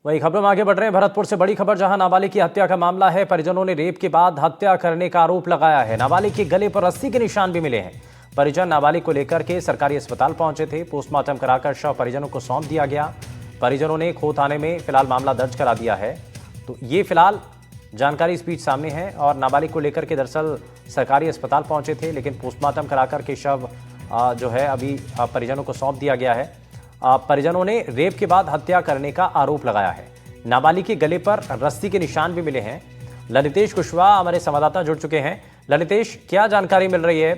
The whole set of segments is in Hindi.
वही खबरों में आगे बढ़ रहे हैं। भरतपुर से बड़ी खबर, जहां नाबालिग की हत्या का मामला है। परिजनों ने रेप के बाद हत्या करने का आरोप लगाया है। नाबालिग के गले पर रस्सी के निशान भी मिले हैं। परिजन नाबालिग को लेकर के सरकारी अस्पताल पहुंचे थे। पोस्टमार्टम कराकर शव परिजनों को सौंप दिया गया। परिजनों ने खो थाने में फिलहाल मामला दर्ज करा दिया है। तो ये फिलहाल जानकारी इस बीच सामने है। और नाबालिग को लेकर के दरअसल सरकारी अस्पताल पहुंचे थे, लेकिन पोस्टमार्टम कराकर के शव जो है अभी परिजनों को सौंप दिया गया है। परिजनों ने रेप के बाद हत्या करने का आरोप लगाया है। नाबालिग के गले पर रस्सी के निशान भी मिले हैं। ललितेश कुशवाहा हमारे संवाददाता जुड़ चुके हैं। ललितेश, क्या जानकारी मिल रही है?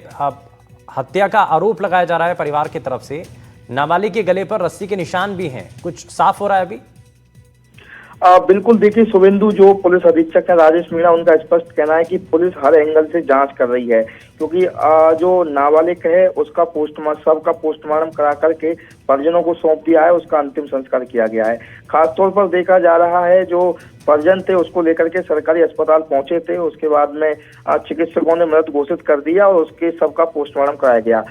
हत्या का आरोप लगाया जा रहा है परिवार की तरफ से, नाबालिग के गले पर रस्सी के निशान भी हैं, कुछ साफ हो रहा है अभी? बिल्कुल, देखिए शुभेंदु, जो पुलिस अधीक्षक है राजेश मीणा, उनका स्पष्ट कहना है कि पुलिस हर एंगल से जांच कर रही है, क्योंकि जो नाबालिग है उसका शव का पोस्टमार्टम करा करके परिजनों को सौंप दिया है, उसका अंतिम संस्कार किया गया है। खासतौर पर देखा जा रहा है जो परिजन थे उसको लेकर के सरकारी अस्पताल पहुंचे थे, उसके बाद में चिकित्सकों ने मृत घोषित कर दिया और उसके शव का पोस्टमार्टम कराया गया।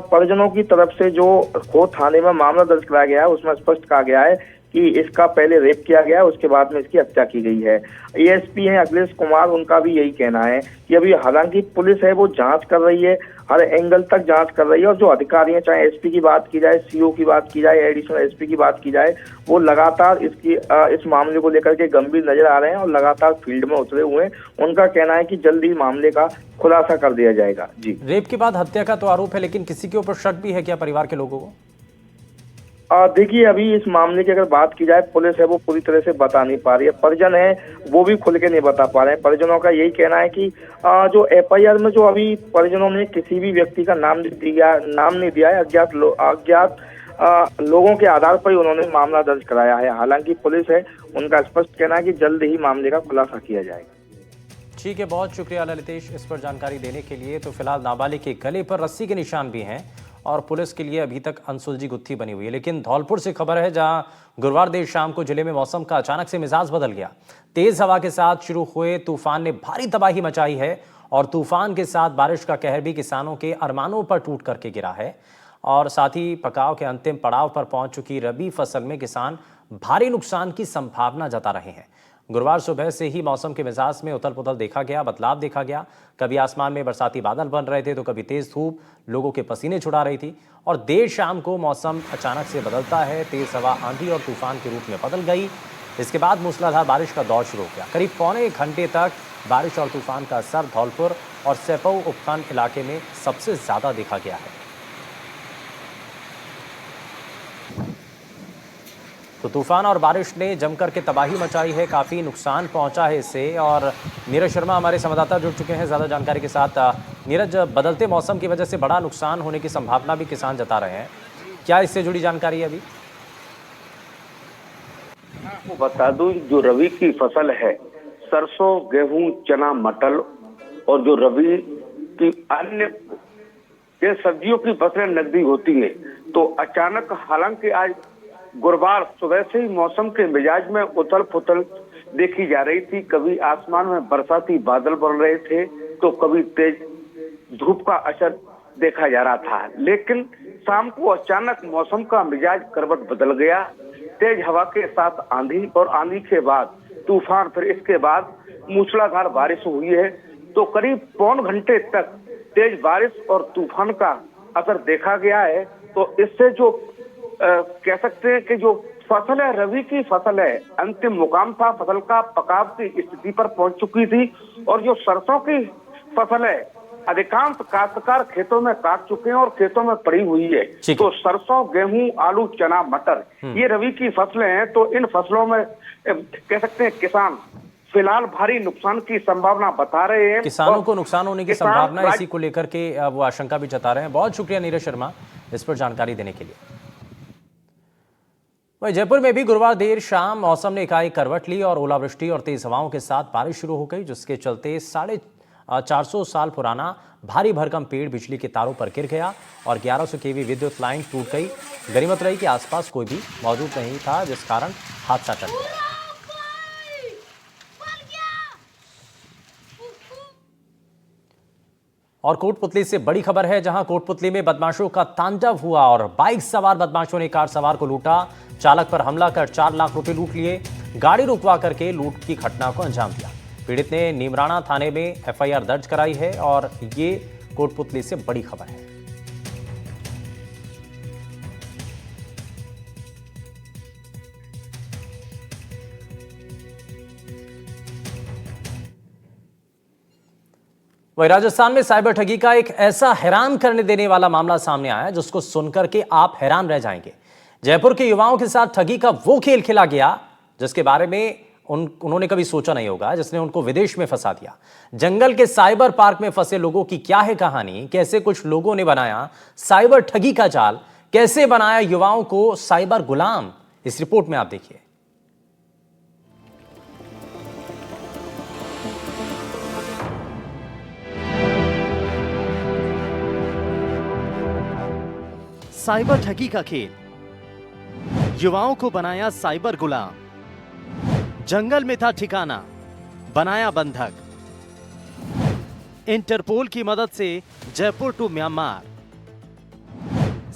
परिजनों की तरफ से जो खो थाने में मामला दर्ज कराया गया है उसमें स्पष्ट कहा गया है कि इसका पहले रेप किया गया, उसके बाद में इसकी हत्या की गई है। एएसपी हैं अखिलेश कुमार, उनका भी यही कहना है कि अभी हालांकि पुलिस है वो जांच कर रही है, हर एंगल तक जांच कर रही है, और जो अधिकारी हैं, चाहे एसपी की बात की जाए, सीओ की बात की जाए, एडिशनल एसपी की बात की जाए, वो लगातार इस मामले को लेकर के गंभीर नजर आ रहे हैं और लगातार फील्ड में उतरे हुए हैं। उनका कहना है कि जल्द ही मामले का खुलासा कर दिया जाएगा। जी, रेप के बाद हत्या का तो आरोप है, लेकिन किसी के ऊपर शक भी है क्या परिवार के लोगों को? देखिए, अभी इस मामले की अगर बात की जाए, पुलिस है वो पूरी तरह से बता नहीं पा रही है, परिजन है वो भी खुल के नहीं बता पा रहे हैं। परिजनों का यही कहना है कि जो एफआईआर में जो अभी परिजनों ने किसी भी व्यक्ति का नाम नहीं दिया है, अज्ञात लोगों के आधार पर ही उन्होंने मामला दर्ज कराया है। हालांकि पुलिस है, उनका स्पष्ट कहना है कि जल्द ही मामले का खुलासा किया जाएगा। ठीक है, बहुत शुक्रिया ललितेश इस पर जानकारी देने के लिए। तो फिलहाल नाबालिग के गले पर रस्सी के निशान भी हैं और पुलिस के लिए अभी तक अनसुलझी गुत्थी बनी हुई है। लेकिन धौलपुर से खबर है, जहां गुरुवार देर शाम को जिले में मौसम का अचानक से मिजाज बदल गया। तेज हवा के साथ शुरू हुए तूफान ने भारी तबाही मचाई है और तूफान के साथ बारिश का कहर भी किसानों के अरमानों पर टूट करके गिरा है। और साथ ही पकाव के अंतिम पड़ाव पर पहुंच चुकी रबी फसल में किसान भारी नुकसान की संभावना जता रहे हैं। गुरुवार सुबह से ही मौसम के मिजाज में उथल पुथल देखा गया, बदलाव देखा गया। कभी आसमान में बरसाती बादल बन रहे थे तो कभी तेज धूप लोगों के पसीने छुड़ा रही थी। और देर शाम को मौसम अचानक से बदलता है, तेज हवा आंधी और तूफान के रूप में बदल गई। इसके बाद मूसलाधार बारिश का दौर शुरू हो गया। करीब पौने 1 घंटे तक बारिश और तूफान का असर धौलपुर और सेपऊ उपखंड इलाके में सबसे ज्यादा देखा गया है। तो तूफान और बारिश ने जमकर के तबाही मचाई है, काफ़ी नुकसान पहुंचा है इससे। और नीरज शर्मा हमारे संवाददाता जुड़ चुके हैं ज़्यादा जानकारी के साथ। नीरज, बदलते मौसम की वजह से बड़ा नुकसान होने की संभावना भी किसान जता रहे हैं, क्या इससे जुड़ी जानकारी है अभी? आपको बता दूं, जो रबी की फसल है, सरसों, गेहूं, चना, मटर और जो रबी की अन्य ये सब्जियों की फसलें नकदी होती है, तो अचानक, हालांकि आज गुरुवार सुबह से ही मौसम के मिजाज में उथल पुथल देखी जा रही थी। कभी आसमान में बरसाती बादल बन रहे थे तो कभी तेज धूप का असर देखा जा रहा था, लेकिन शाम को अचानक मौसम का मिजाज करवट बदल गया। तेज हवा के साथ आंधी और आंधी के बाद तूफान, फिर इसके बाद मूसलाधार बारिश हुई है। तो करीब पौन घंटे तक तेज बारिश और तूफान का असर देखा गया है। तो इससे जो कह सकते हैं कि जो फसल है, रबी की फसल है, अंतिम मुकाम था, फसल का पकाव की स्थिति पर पहुंच चुकी थी। और जो सरसों की फसल है, अधिकांश काश्तकार खेतों में काट चुके हैं और खेतों में पड़ी हुई है। तो सरसों, गेहूं, आलू, चना, मटर, ये रबी की फसलें हैं। तो इन फसलों में कह सकते हैं किसान फिलहाल भारी नुकसान की संभावना बता रहे हैं। किसानों को नुकसान होने की संभावना, इसी को लेकर के वो आशंका भी जता रहे हैं। बहुत शुक्रिया नीरज शर्मा इस पर जानकारी देने के लिए। वहीं जयपुर में भी गुरुवार देर शाम मौसम ने एकाएक करवट ली और ओलावृष्टि और तेज हवाओं के साथ बारिश शुरू हो गई, जिसके चलते 450 साल पुराना भारी भरकम पेड़ बिजली के तारों पर गिर गया और 1100 केवी विद्युत लाइन टूट गई। गनीमत रही कि आसपास कोई भी मौजूद नहीं था, जिस कारण हादसा टल गया। और कोटपुतली से बड़ी खबर है, जहां कोटपुतली में बदमाशों का तांडव हुआ और बाइक सवार बदमाशों ने कार सवार को लूटा। चालक पर हमला कर 4 लाख रुपए लूट लिए। गाड़ी रुकवा करके लूट की घटना को अंजाम दिया। पीड़ित ने नीमराणा थाने में एफआईआर दर्ज कराई है और ये कोटपुतली से बड़ी खबर है। वहीं राजस्थान में साइबर ठगी का एक ऐसा हैरान करने देने वाला मामला सामने आया है जिसको सुनकर के आप हैरान रह जाएंगे। जयपुर के युवाओं के साथ ठगी का वो खेल खेला गया जिसके बारे में उन्होंने कभी सोचा नहीं होगा, जिसने उनको विदेश में फंसा दिया। जंगल के साइबर पार्क में फंसे लोगों की क्या है कहानी, कैसे कुछ लोगों ने बनाया साइबर ठगी का जाल, कैसे बनाया युवाओं को साइबर गुलाम, इस रिपोर्ट में आप देखिए। साइबर ठगी का खेल, युवाओं को बनाया साइबर गुलाम। जंगल में था ठिकाना, बनाया बंधक। इंटरपोल की मदद से जयपुर टू म्यांमार।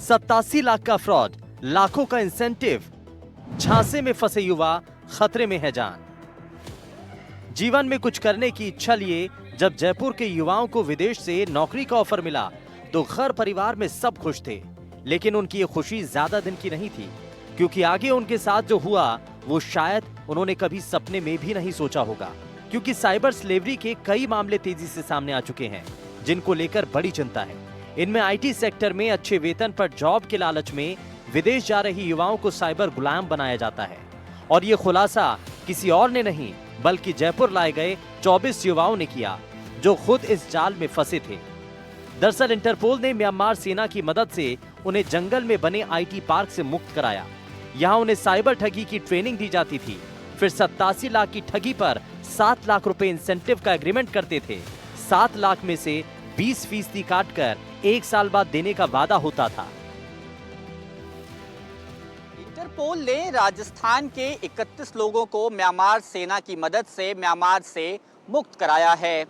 87 लाख का फ्रॉड, लाखों का इंसेंटिव। झांसे में फंसे युवा, खतरे में है जान। जीवन में कुछ करने की इच्छा लिए जब जयपुर के युवाओं को विदेश से नौकरी का ऑफर मिला तो घर परिवार में सब खुश थे, लेकिन उनकी ये खुशी ज्यादा दिन की नहीं थी, क्योंकि आगे उनके साथ जो हुआ वो शायद उन्होंने कभी सपने में भी नहीं सोचा होगा। क्योंकि साइबर स्लेवरी के कई मामले तेजी से सामने आ चुके हैं जिनको लेकर बड़ी चिंता है। इनमें आईटी सेक्टर में अच्छे वेतन पर जॉब के लालच में विदेश जा रही युवाओं को साइबर गुलाम बनाया जाता है। और ये खुलासा किसी और ने नहीं बल्कि जयपुर लाए गए 24 युवाओं ने किया जो खुद इस जाल में फंसे थे। दरअसल इंटरपोल ने म्यांमार सेना की मदद से उन्हें जंगल में बने आईटी पार्क से मुक्त कराया। यहाँ उन्हें साइबर ठगी की ट्रेनिंग दी जाती थी। फिर 87 लाख की ठगी पर 7 लाख रुपए इंसेंटिव का एग्रीमेंट करते थे। 7 लाख में से 20% काटकर 1 साल बाद देने का वादा होता था। इंटरपोल ने राजस्थान के 31 लोगों को म्यांमार सेना की मदद से म्यांमार से मुक्त कराया है।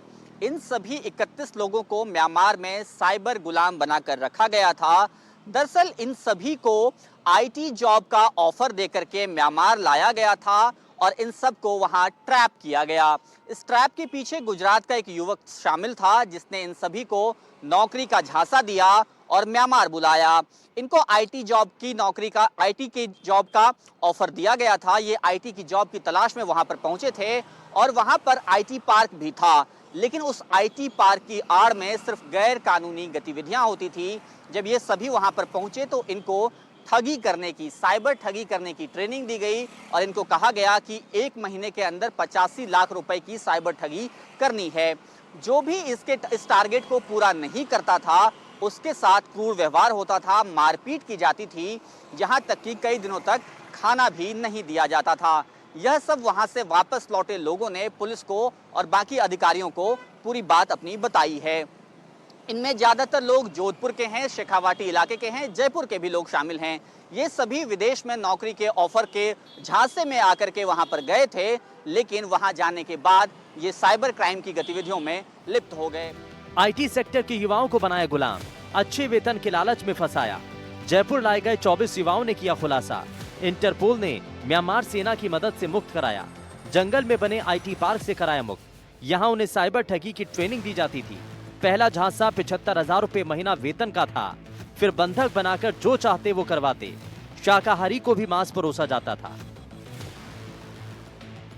इन सभी 31 लोगों को म्यांमार में साइबर गुलाम बनाकर रखा गया था। दरअसल इन सभी को आईटी जॉब का ऑफर देकर के म्यांमार लाया गया था और इन सब को वहां ट्रैप किया गया। इस ट्रैप के पीछे गुजरात का एक युवक शामिल था जिसने इन सभी को नौकरी का झांसा दिया और म्यांमार बुलाया। इनको आईटी जॉब की नौकरी का आईटी की जॉब का ऑफर दिया गया था। ये आईटी की जॉब की तलाश में वहां पर पहुंचे थे और वहां पर आईटी पार्क भी था, लेकिन उस आईटी पार्क की आड़ में सिर्फ गैर कानूनी गतिविधियां होती थी। जब ये सभी वहां पर पहुंचे तो इनको ठगी करने की, साइबर ठगी करने की ट्रेनिंग दी गई और इनको कहा गया कि 1 महीने के अंदर 85 लाख रुपए की साइबर ठगी करनी है। जो भी इस टारगेट को पूरा नहीं करता था उसके साथ क्रूर व्यवहार होता था, मारपीट की जाती थी, जहां तक कि कई दिनों तक खाना भी नहीं दिया जाता था। यह सब वहां से वापस लौटे लोगों ने पुलिस को और बाकी अधिकारियों को पूरी बात अपनी बताई है। इनमें ज्यादातर लोग जोधपुर के हैं, शेखावाटी इलाके के हैं, जयपुर के भी लोग शामिल हैं। ये सभी विदेश में नौकरी के ऑफर के झांसे में आकर के वहां पर गए थे, लेकिन वहां जाने के बाद ये साइबर क्राइम की गतिविधियों में लिप्त हो गए। आईटी सेक्टर के युवाओं को बनाया गुलाम, अच्छे वेतन के लालच में फंसाया। जयपुर लाए गए 24 युवाओं ने किया खुलासा। इंटरपोल ने म्यांमार सेना की मदद से मुक्त कराया। जंगल में बने आईटी पार्क से कराया मुक्त। यहाँ उन्हें साइबर ठगी की ट्रेनिंग दी जाती थी। पहला झांसा 75,000 रुपए महीना वेतन का था। फिर बंधक बनाकर जो चाहते वो करवाते। शाकाहारी को भी मांस परोसा जाता था।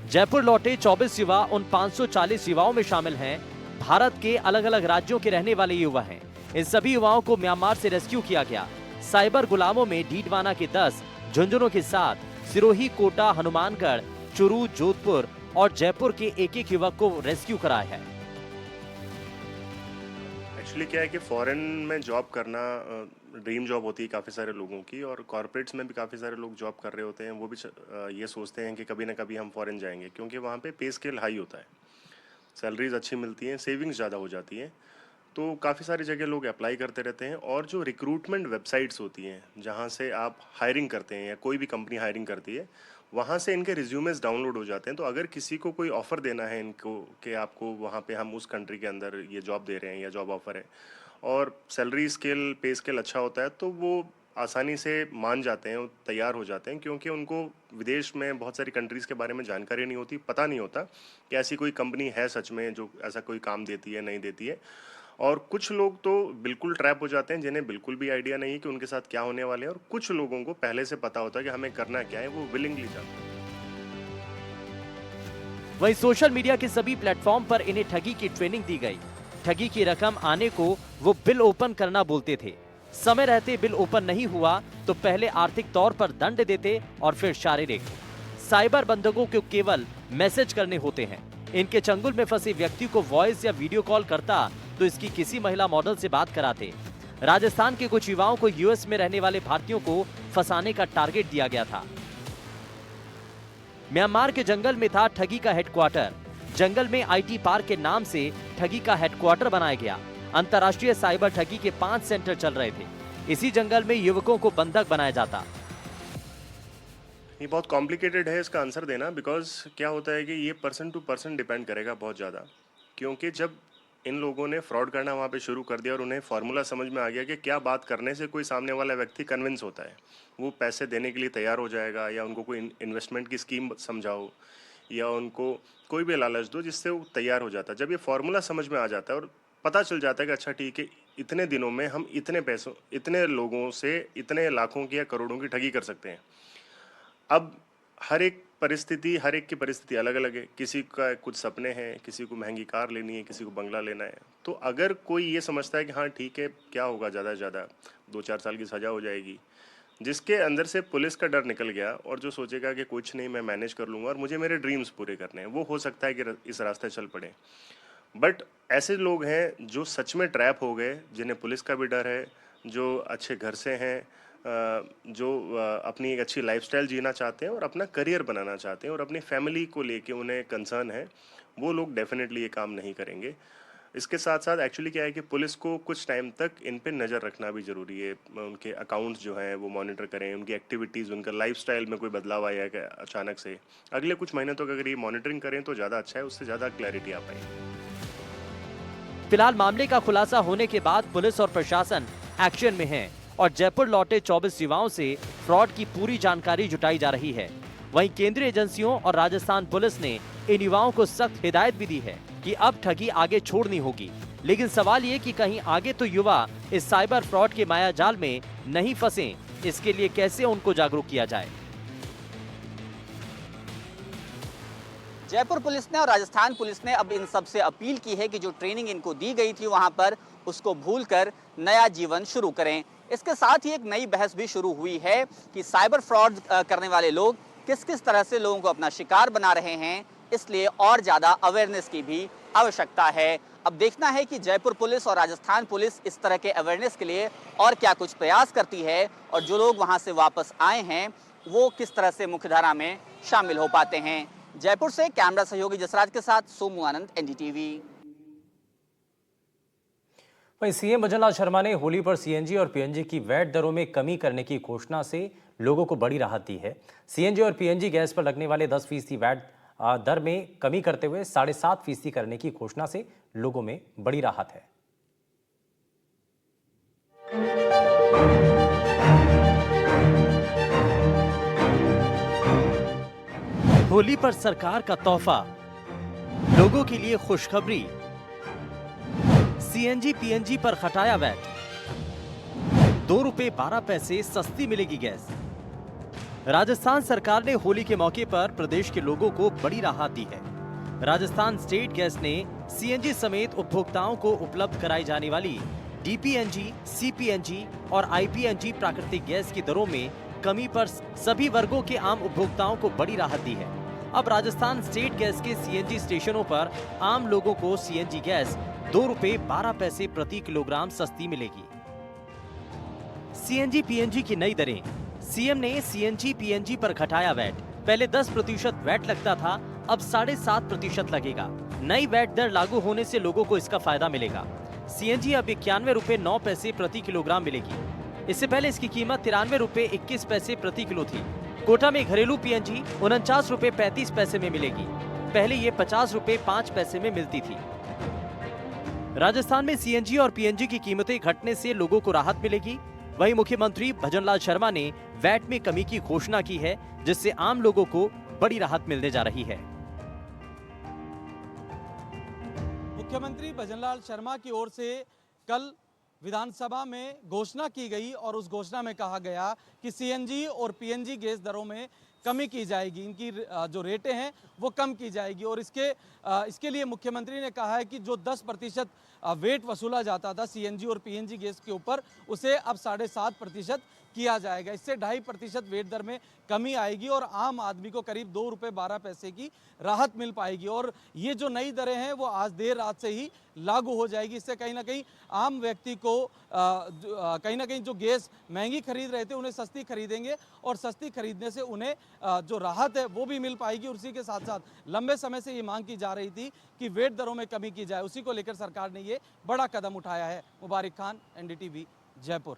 जयपुर लौटे 24 युवा उन 540 युवाओं में शामिल हैं। भारत के अलग अलग राज्यों के रहने वाले युवा हैं। इन सभी युवाओं को म्यांमार से रेस्क्यू किया गया। साइबर गुलामों में डीडवाना के 10, झुंझुनू के 7, सिरोही, कोटा, हनुमानगढ़, चुरू, जोधपुर और जयपुर के एक युवक को रेस्क्यू कराया है। एक्चुअली क्या है कि फॉरेन में जॉब करना ड्रीम जॉब होती है काफ़ी सारे लोगों की, और कॉर्पोरेट्स में भी काफ़ी सारे लोग जॉब कर रहे होते हैं। वो भी ये सोचते हैं कि कभी ना कभी हम फॉरेन जाएंगे, क्योंकि वहाँ पे पे स्केल हाई होता है, सैलरीज अच्छी मिलती हैं, सेविंग्स ज़्यादा हो जाती हैं। तो काफ़ी सारी जगह लोग अप्लाई करते रहते हैं। और जो रिक्रूटमेंट वेबसाइट्स होती हैं जहाँ से आप हायरिंग करते हैं या कोई भी कंपनी हायरिंग करती है, वहाँ से इनके रिज्यूमेस डाउनलोड हो जाते हैं। तो अगर किसी को कोई ऑफ़र देना है इनको कि आपको वहाँ पे हम उस कंट्री के अंदर ये जॉब दे रहे हैं या जॉब ऑफ़र है और सैलरी स्केल, पे स्केल अच्छा होता है, तो वो आसानी से मान जाते हैं, तैयार हो जाते हैं, क्योंकि उनको विदेश में बहुत सारी कंट्रीज़ के बारे में जानकारी नहीं होती, पता नहीं होता कि ऐसी कोई कंपनी है सच में जो ऐसा कोई काम देती है, नहीं देती है। और कुछ लोग तो बिल्कुल ट्रैप हो जाते हैं जिन्हें बिल्कुल भी आइडिया नहीं है कि उनके साथ क्या होने वाले हैं, और कुछ लोगों को पहले से पता होता है कि हमें करना क्या है, वो विलिंगली जाते हैं। वहीं सोशल मीडिया के सभी प्लेटफॉर्म पर इन्हें ठगी की ट्रेनिंग दी गई। ठगी की रकम आने को वो बिल ओपन करना बोलते थे। समय रहते बिल ओपन नहीं हुआ तो पहले आर्थिक तौर पर दंड देते और फिर शारीरिक। साइबर बंधकों को केवल मैसेज करने होते हैं। इनके चंगुल में फंसे व्यक्ति को वॉइस या वीडियो कॉल करता तो इसकी किसी महिला मॉडल से बात कराते। राजस्थान के कुछ युवाओं को यूएस में रहने वाले भारतीयों को फंसाने का टारगेट दिया गया था। म्यांमार के जंगल में था ठगी का हेडक्वार्टर। जंगल में आईटी पार्क के नाम से ठगी का हेडक्वार्टर बनाया गया। अंतर्राष्ट्रीय साइबर ठगी के 5 सेंटर चल रहे थे। इसी जंगल में युवकों को बंधक बनाया जाता। ये बहुत कॉम्प्लिकेटेड है इसका आंसर देना, बिकॉज क्या होता है कि ये पर्सन टू पर्सन डिपेंड करेगा बहुत ज़्यादा। क्योंकि जब इन लोगों ने फ्रॉड करना वहाँ पे शुरू कर दिया और उन्हें फार्मूला समझ में आ गया कि क्या बात करने से कोई सामने वाला व्यक्ति कन्विंस होता है, वो पैसे देने के लिए तैयार हो जाएगा, या उनको कोई इन्वेस्टमेंट की स्कीम समझाओ, या उनको कोई भी लालच दो जिससे वो तैयार हो जाता है। जब ये फार्मूला समझ में आ जाता है और पता चल जाता है कि अच्छा ठीक है, इतने दिनों में हम इतने पैसों, इतने लोगों से इतने लाखों की या करोड़ों की ठगी कर सकते हैं। अब हर एक की परिस्थिति अलग अलग है। किसी का कुछ सपने हैं, किसी को महंगी कार लेनी है, किसी को बंगला लेना है। तो अगर कोई ये समझता है कि हाँ ठीक है, क्या होगा, ज़्यादा से ज़्यादा 2-4 साल की सज़ा हो जाएगी, जिसके अंदर से पुलिस का डर निकल गया और जो सोचेगा कि कुछ नहीं, मैं मैनेज कर लूँगा और मुझे मेरे ड्रीम्स पूरे करने हैं, वो हो सकता है कि इस रास्ते चल पड़े। बट ऐसे लोग हैं जो सच में ट्रैप हो गए, जिन्हें पुलिस का भी डर है, जो अच्छे घर से हैं, जो अपनी एक अच्छी लाइफस्टाइल जीना चाहते हैं और अपना करियर बनाना चाहते हैं और अपनी फैमिली को लेके उन्हें कंसर्न है, वो लोग डेफिनेटली ये काम नहीं करेंगे। इसके साथ साथ एक्चुअली क्या है कि पुलिस को कुछ टाइम तक इन पे नज़र रखना भी ज़रूरी है। उनके अकाउंट्स जो हैं वो मॉनिटर करें, उनकी एक्टिविटीज़, उनका लाइफस्टाइल में कोई बदलाव आया है अचानक से, अगले कुछ महीने तक अगर ये मॉनिटरिंग करें तो ज़्यादा अच्छा है, उससे ज़्यादा क्लैरिटी आ पाएगी। फिलहाल मामले का खुलासा होने के बाद पुलिस और प्रशासन एक्शन में है और जयपुर लौटे 24 युवाओं से फ्रॉड की पूरी जानकारी जुटाई जा रही है। वहीं केंद्रीय एजेंसियों और राजस्थान पुलिस ने इन युवाओं को सख्त हिदायत भी दी है कि अब ठगी आगे छोड़नी होगी। लेकिन सवाल ये कि कहीं आगे तो युवा इस साइबर फ्रॉड के माया जाल में नहीं फंसे, इसके लिए कैसे उनको जागरूक किया जाए। जयपुर पुलिस ने और राजस्थान पुलिस ने अब इन सब से अपील की है कि जो ट्रेनिंग इनको दी गई थी वहां पर, उसको भूलकर नया जीवन शुरू करें। इसके साथ ही एक नई बहस भी शुरू हुई है कि साइबर फ्रॉड करने वाले लोग किस किस तरह से लोगों को अपना शिकार बना रहे हैं, इसलिए और ज़्यादा अवेयरनेस की भी आवश्यकता है। अब देखना है कि जयपुर पुलिस और राजस्थान पुलिस इस तरह के अवेयरनेस के लिए और क्या कुछ प्रयास करती है और जो लोग वहां से वापस आए हैं वो किस तरह से मुख्यधारा में शामिल हो पाते हैं। जयपुर से कैमरा सहयोगी जसराज के साथ सोमू आनंद, एनडीटीवी। वहीं सीएम भजनलाल शर्मा ने होली पर सीएनजी और पीएनजी की वैट दरों में कमी करने की घोषणा से लोगों को बड़ी राहत दी है। सीएनजी और पीएनजी गैस पर लगने वाले 10% वैट दर में कमी करते हुए 7.5% करने की घोषणा से लोगों में बड़ी राहत है। होली पर सरकार का तोहफा, लोगों के लिए खुशखबरी। सीएनजी पीएनजी पर हटाया वैट, ₹2.12 सस्ती मिलेगी गैस। राजस्थान सरकार ने होली के मौके पर प्रदेश के लोगों को बड़ी राहत दी है। राजस्थान स्टेट गैस ने सीएनजी समेत उपभोक्ताओं को उपलब्ध कराई जाने वाली डीपीएनजी, सीपीएनजी और आईपीएनजी प्राकृतिक गैस की दरों में कमी पर सभी वर्गों के आम उपभोक्ताओं को बड़ी राहत दी है। अब राजस्थान स्टेट गैस के सीएनजी स्टेशनों पर आम लोगों को सीएनजी गैस ₹2.12 प्रति किलोग्राम सस्ती मिलेगी। सीएनजी पीएनजी की नई दरें। सीएम ने सीएनजी पीएनजी पर घटाया वैट। पहले 10% वैट लगता था, अब 7.5% लगेगा। नई वैट दर लागू होने से लोगों को इसका फायदा मिलेगा। सीएनजी अब ₹91.09 प्रति किलोग्राम मिलेगी। इससे पहले इसकी कीमत ₹93.21 प्रति किलो थी। कोटा में घरेलू पीएनजी ₹49.35 में मिलेगी। पहले ये ₹50.05 में मिलती थी। राजस्थान में सीएनजी और पीएनजी की कीमतें घटने से लोगों को राहत मिलेगी। वहीं मुख्यमंत्री भजनलाल शर्मा ने वैट में कमी की घोषणा की है, जिससे आम लोगों को बड़ी राहत मिलने जा रही है। मुख्यमंत्री भजनलाल शर्मा की ओर से कल विधानसभा में घोषणा की गई और उस घोषणा में कहा गया कि सीएनजी और पीएनजी गैस दरों में कमी की जाएगी, इनकी जो रेटें हैं वो कम की जाएगी। और इसके लिए मुख्यमंत्री ने कहा है कि जो 10% वेट वसूला जाता था सीएनजी और पीएनजी गैस के ऊपर, उसे अब 7.5% किया जाएगा। इससे 2.5% वेट दर में कमी आएगी और आम आदमी को करीब ₹2.12 की राहत मिल पाएगी। और ये जो नई दरें हैं वो आज देर रात से ही लागू हो जाएगी। इससे कहीं ना कहीं आम व्यक्ति को कहीं ना कहीं जो गैस महंगी खरीद रहे थे उन्हें सस्ती खरीदेंगे और सस्ती खरीदने से उन्हें जो राहत है वो भी मिल पाएगी। और उसी के साथ साथ लंबे समय से ये मांग की जा रही थी कि वेट दरों में कमी की जाए, उसी को लेकर सरकार ने ये बड़ा कदम उठाया है। मुबारक खान, NDTV, जयपुर।